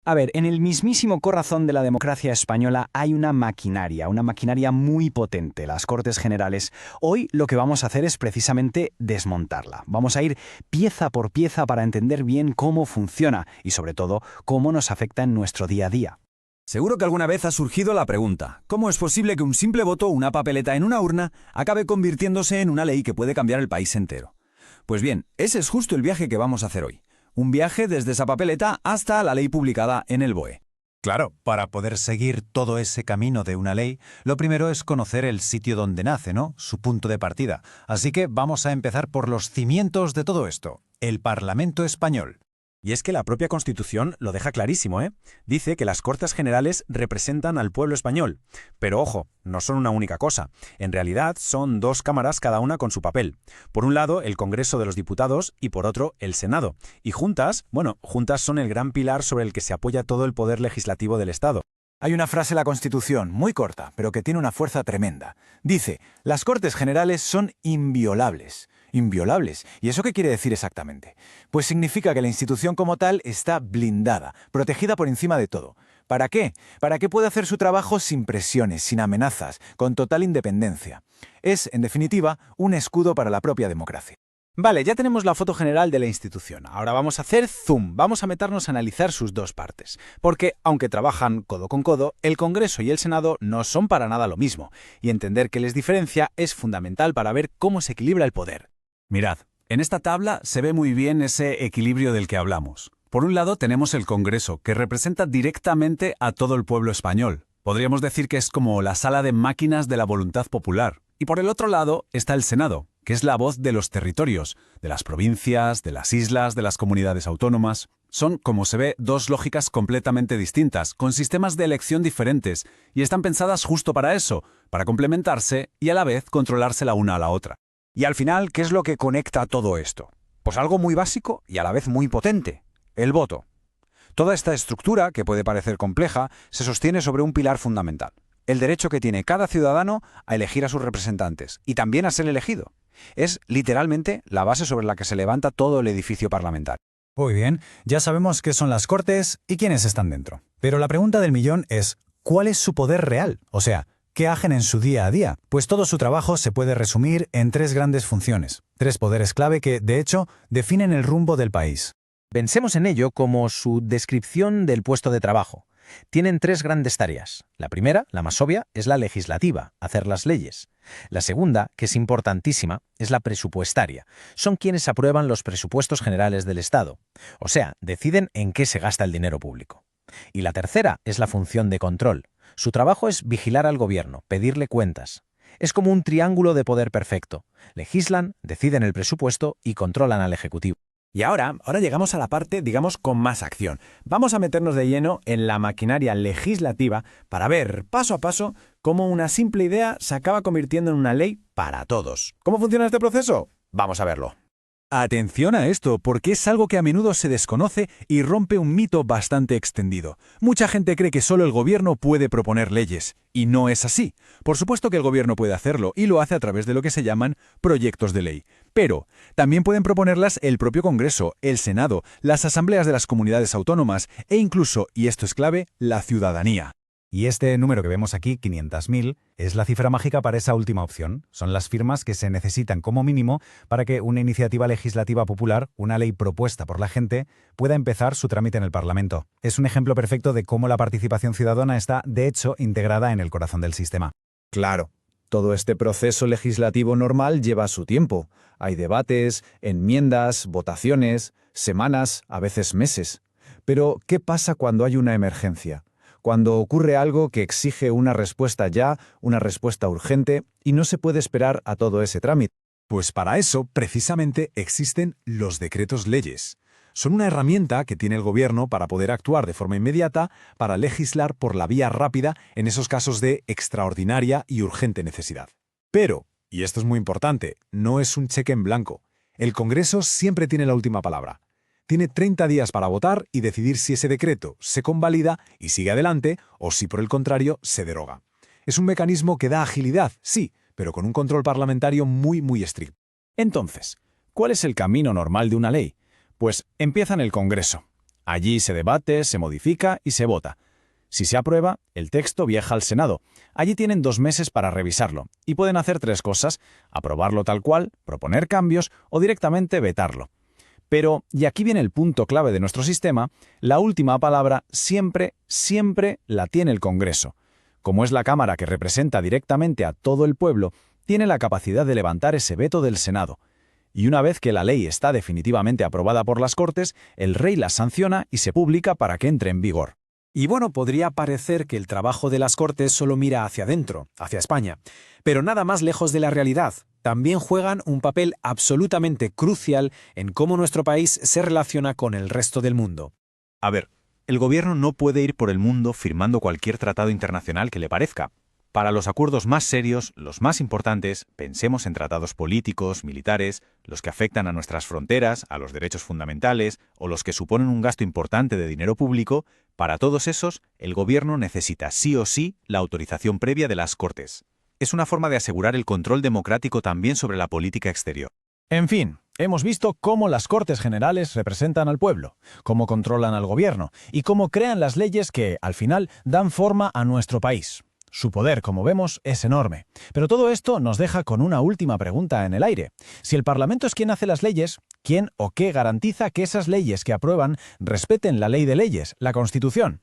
A ver, en el mismísimo corazón de la democracia española hay una maquinaria muy potente, las Cortes Generales. Hoy lo que vamos a hacer es precisamente desmontarla. Vamos a ir pieza por pieza para entender bien cómo funciona y, sobre todo, cómo nos afecta en nuestro día a día. Seguro que alguna vez ha surgido la pregunta, ¿cómo es posible que un simple voto o una papeleta en una urna acabe convirtiéndose en una ley que puede cambiar el país entero? Pues bien, ese es justo el viaje que vamos a hacer hoy. Un viaje desde esa papeleta hasta la ley publicada en el BOE. Claro, para poder seguir todo ese camino de una ley, lo primero es conocer el sitio donde nace, ¿no? Su punto de partida. Así que vamos a empezar por los cimientos de todo esto, el Parlamento Español. Y es que la propia Constitución lo deja clarísimo, ¿eh? Dice que las Cortes Generales representan al pueblo español. Pero ojo, no son una única cosa. En realidad son dos cámaras cada una con su papel. Por un lado, el Congreso de los Diputados y por otro, el Senado. Y juntas son el gran pilar sobre el que se apoya todo el poder legislativo del Estado. Hay una frase en la Constitución, muy corta, pero que tiene una fuerza tremenda. Dice, las Cortes Generales son inviolables. Inviolables. ¿Y eso qué quiere decir exactamente? Pues significa que la institución como tal está blindada, protegida por encima de todo. ¿Para qué? Para que pueda hacer su trabajo sin presiones, sin amenazas, con total independencia. Es, en definitiva, un escudo para la propia democracia. Vale, ya tenemos la foto general de la institución. Ahora vamos a hacer zoom, vamos a meternos a analizar sus dos partes. Porque, aunque trabajan codo con codo, el Congreso y el Senado no son para nada lo mismo. Y entender qué les diferencia es fundamental para ver cómo se equilibra el poder. Mirad, en esta tabla se ve muy bien ese equilibrio del que hablamos. Por un lado tenemos el Congreso, que representa directamente a todo el pueblo español. Podríamos decir que es como la sala de máquinas de la voluntad popular. Y por el otro lado está el Senado, que es la voz de los territorios, de las provincias, de las islas, de las comunidades autónomas. Son, como se ve, dos lógicas completamente distintas, con sistemas de elección diferentes, y están pensadas justo para eso, para complementarse y a la vez controlarse la una a la otra. Y al final, ¿qué es lo que conecta todo esto? Pues algo muy básico y a la vez muy potente, el voto. Toda esta estructura, que puede parecer compleja, se sostiene sobre un pilar fundamental, el derecho que tiene cada ciudadano a elegir a sus representantes y también a ser elegido. Es literalmente la base sobre la que se levanta todo el edificio parlamentario. Muy bien, ya sabemos qué son las Cortes y quiénes están dentro. Pero la pregunta del millón es, ¿cuál es su poder real? O sea, ¿qué hacen en su día a día? Pues todo su trabajo se puede resumir en tres grandes funciones, tres poderes clave que, de hecho, definen el rumbo del país. Pensemos en ello como su descripción del puesto de trabajo. Tienen tres grandes tareas. La primera, la más obvia, es la legislativa, hacer las leyes. La segunda, que es importantísima, es la presupuestaria. Son quienes aprueban los presupuestos generales del Estado. O sea, deciden en qué se gasta el dinero público. Y la tercera es la función de control. Su trabajo es vigilar al gobierno, pedirle cuentas. Es como un triángulo de poder perfecto. Legislan, deciden el presupuesto y controlan al Ejecutivo. Y ahora llegamos a la parte, digamos, con más acción. Vamos a meternos de lleno en la maquinaria legislativa para ver, paso a paso, cómo una simple idea se acaba convirtiendo en una ley para todos. ¿Cómo funciona este proceso? Vamos a verlo. Atención a esto, porque es algo que a menudo se desconoce y rompe un mito bastante extendido. Mucha gente cree que solo el gobierno puede proponer leyes, y no es así. Por supuesto que el gobierno puede hacerlo, y lo hace a través de lo que se llaman proyectos de ley. Pero también pueden proponerlas el propio Congreso, el Senado, las asambleas de las comunidades autónomas e incluso, y esto es clave, la ciudadanía. Y este número que vemos aquí, 500.000, es la cifra mágica para esa última opción. Son las firmas que se necesitan como mínimo para que una iniciativa legislativa popular, una ley propuesta por la gente, pueda empezar su trámite en el Parlamento. Es un ejemplo perfecto de cómo la participación ciudadana está, de hecho, integrada en el corazón del sistema. Claro, todo este proceso legislativo normal lleva su tiempo. Hay debates, enmiendas, votaciones, semanas, a veces meses. Pero, ¿qué pasa cuando hay una emergencia? Cuando ocurre algo que exige una respuesta ya, una respuesta urgente, y no se puede esperar a todo ese trámite. Pues para eso, precisamente, existen los decretos leyes. Son una herramienta que tiene el gobierno para poder actuar de forma inmediata, para legislar por la vía rápida en esos casos de extraordinaria y urgente necesidad. Pero, y esto es muy importante, no es un cheque en blanco. El Congreso siempre tiene la última palabra. Tiene 30 días para votar y decidir si ese decreto se convalida y sigue adelante o si por el contrario se deroga. Es un mecanismo que da agilidad, sí, pero con un control parlamentario muy estricto. Entonces, ¿cuál es el camino normal de una ley? Pues empieza en el Congreso. Allí se debate, se modifica y se vota. Si se aprueba, el texto viaja al Senado. Allí tienen 2 meses para revisarlo y pueden hacer 3 cosas: aprobarlo tal cual, proponer cambios o directamente vetarlo. Pero, y aquí viene el punto clave de nuestro sistema, la última palabra siempre la tiene el Congreso. Como es la Cámara que representa directamente a todo el pueblo, tiene la capacidad de levantar ese veto del Senado. Y una vez que la ley está definitivamente aprobada por las Cortes, el rey la sanciona y se publica para que entre en vigor. Y bueno, podría parecer que el trabajo de las Cortes solo mira hacia adentro, hacia España, pero nada más lejos de la realidad. También juegan un papel absolutamente crucial en cómo nuestro país se relaciona con el resto del mundo. A ver, el gobierno no puede ir por el mundo firmando cualquier tratado internacional que le parezca. Para los acuerdos más serios, los más importantes, pensemos en tratados políticos, militares, los que afectan a nuestras fronteras, a los derechos fundamentales o los que suponen un gasto importante de dinero público. Para todos esos, el gobierno necesita sí o sí la autorización previa de las Cortes. Es una forma de asegurar el control democrático también sobre la política exterior. En fin, hemos visto cómo las Cortes Generales representan al pueblo, cómo controlan al gobierno y cómo crean las leyes que, al final, dan forma a nuestro país. Su poder, como vemos, es enorme. Pero todo esto nos deja con una última pregunta en el aire. Si el Parlamento es quien hace las leyes, ¿quién o qué garantiza que esas leyes que aprueban respeten la ley de leyes, la Constitución?